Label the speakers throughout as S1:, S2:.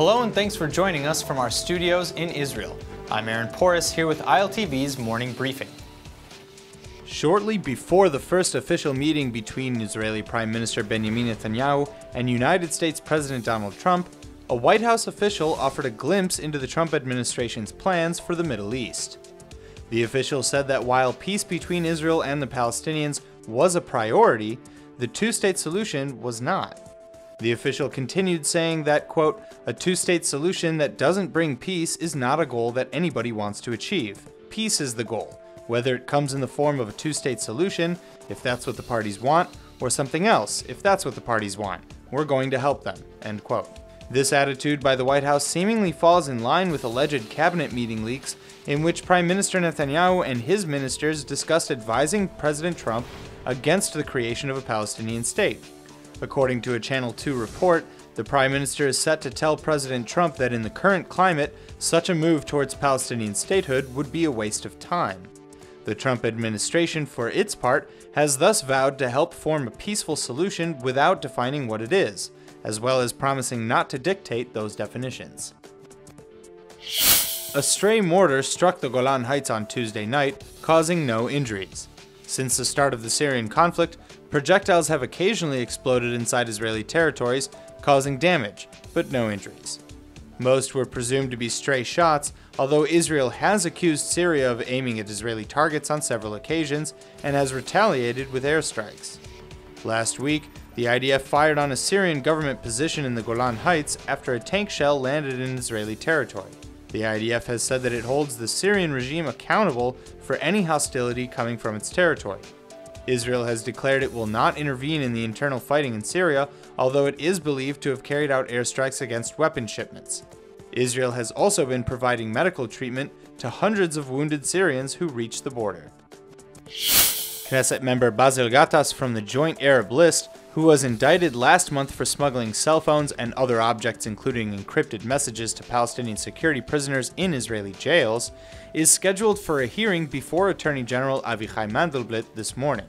S1: Hello and thanks for joining us from our studios in Israel. I'm Aaron Porras here with ILTV's Morning Briefing. Shortly before the first official meeting between Israeli Prime Minister Benjamin Netanyahu and United States President Donald Trump, a White House official offered a glimpse into the Trump administration's plans for the Middle East. The official said that while peace between Israel and the Palestinians was a priority, the two-state solution was not. The official continued saying that, quote, a two-state solution that doesn't bring peace is not a goal that anybody wants to achieve. Peace is the goal, whether it comes in the form of a two-state solution, if that's what the parties want, or something else, if that's what the parties want. We're going to help them, end quote. This attitude by the White House seemingly falls in line with alleged cabinet meeting leaks in which Prime Minister Netanyahu and his ministers discussed advising President Trump against the creation of a Palestinian state. According to a Channel 2 report, the Prime Minister is set to tell President Trump that in the current climate, such a move towards Palestinian statehood would be a waste of time. The Trump administration, for its part, has thus vowed to help form a peaceful solution without defining what it is, as well as promising not to dictate those definitions. A stray mortar struck the Golan Heights on Tuesday night, causing no injuries. Since the start of the Syrian conflict, projectiles have occasionally exploded inside Israeli territories, causing damage, but no injuries. Most were presumed to be stray shots, although Israel has accused Syria of aiming at Israeli targets on several occasions and has retaliated with airstrikes. Last week, the IDF fired on a Syrian government position in the Golan Heights after a tank shell landed in Israeli territory. The IDF has said that it holds the Syrian regime accountable for any hostility coming from its territory. Israel has declared it will not intervene in the internal fighting in Syria, although it is believed to have carried out airstrikes against weapon shipments. Israel has also been providing medical treatment to hundreds of wounded Syrians who reached the border. Knesset member Ghattas from the Joint Arab List, who was indicted last month for smuggling cell phones and other objects including encrypted messages to Palestinian security prisoners in Israeli jails, is scheduled for a hearing before Attorney General Avichai Mandelblit this morning.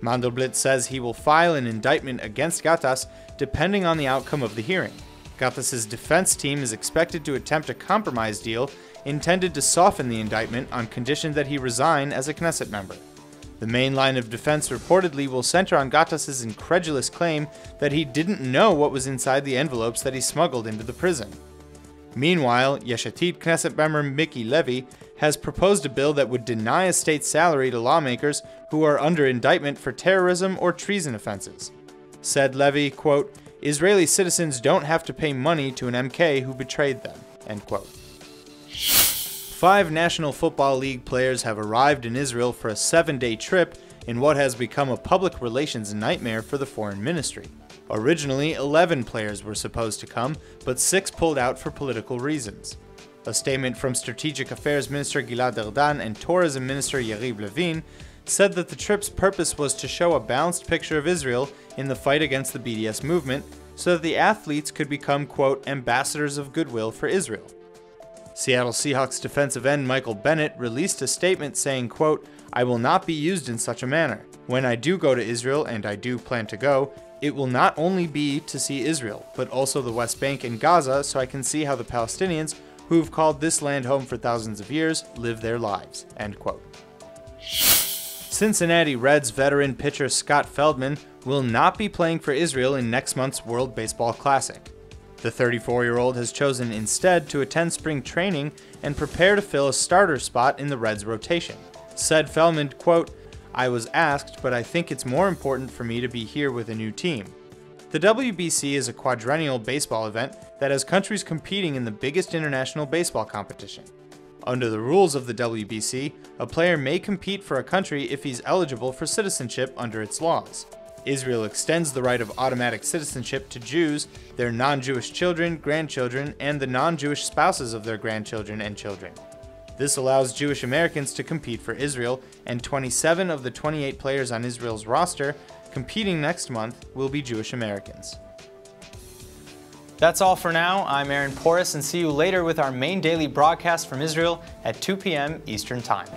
S1: Mandelblit says he will file an indictment against Ghattas depending on the outcome of the hearing. Ghattas' defense team is expected to attempt a compromise deal intended to soften the indictment on condition that he resign as a Knesset member. The main line of defense reportedly will center on Ghattas' incredulous claim that he didn't know what was inside the envelopes that he smuggled into the prison. Meanwhile, Yesh Atid Knesset member Miki Levy has proposed a bill that would deny a state salary to lawmakers who are under indictment for terrorism or treason offenses. Said Levy, quote, Israeli citizens don't have to pay money to an MK who betrayed them, end quote. 5 National Football League players have arrived in Israel for a 7-day trip in what has become a public relations nightmare for the foreign ministry. Originally, 11 players were supposed to come, but 6 pulled out for political reasons. A statement from Strategic Affairs Minister Gilad Erdan and Tourism Minister Yariv Levin said that the trip's purpose was to show a balanced picture of Israel in the fight against the BDS movement so that the athletes could become, quote, ambassadors of goodwill for Israel. Seattle Seahawks defensive end Michael Bennett released a statement saying, quote, I will not be used in such a manner. When I do go to Israel, and I do plan to go, it will not only be to see Israel, but also the West Bank and Gaza so I can see how the Palestinians, who've called this land home for thousands of years, live their lives, end quote. Cincinnati Reds veteran pitcher Scott Feldman will not be playing for Israel in next month's World Baseball Classic. The 34-year-old has chosen instead to attend spring training and prepare to fill a starter spot in the Reds' rotation. Said Feldman, quote, I was asked, but I think it's more important for me to be here with a new team. The WBC is a quadrennial baseball event that has countries competing in the biggest international baseball competition. Under the rules of the WBC, a player may compete for a country if he's eligible for citizenship under its laws. Israel extends the right of automatic citizenship to Jews, their non-Jewish children, grandchildren, and the non-Jewish spouses of their grandchildren and children. This allows Jewish Americans to compete for Israel, and 27 of the 28 players on Israel's roster competing next month will be Jewish Americans. That's all for now. I'm Aaron Porras, and see you later with our main daily broadcast from Israel at 2 p.m. Eastern Time.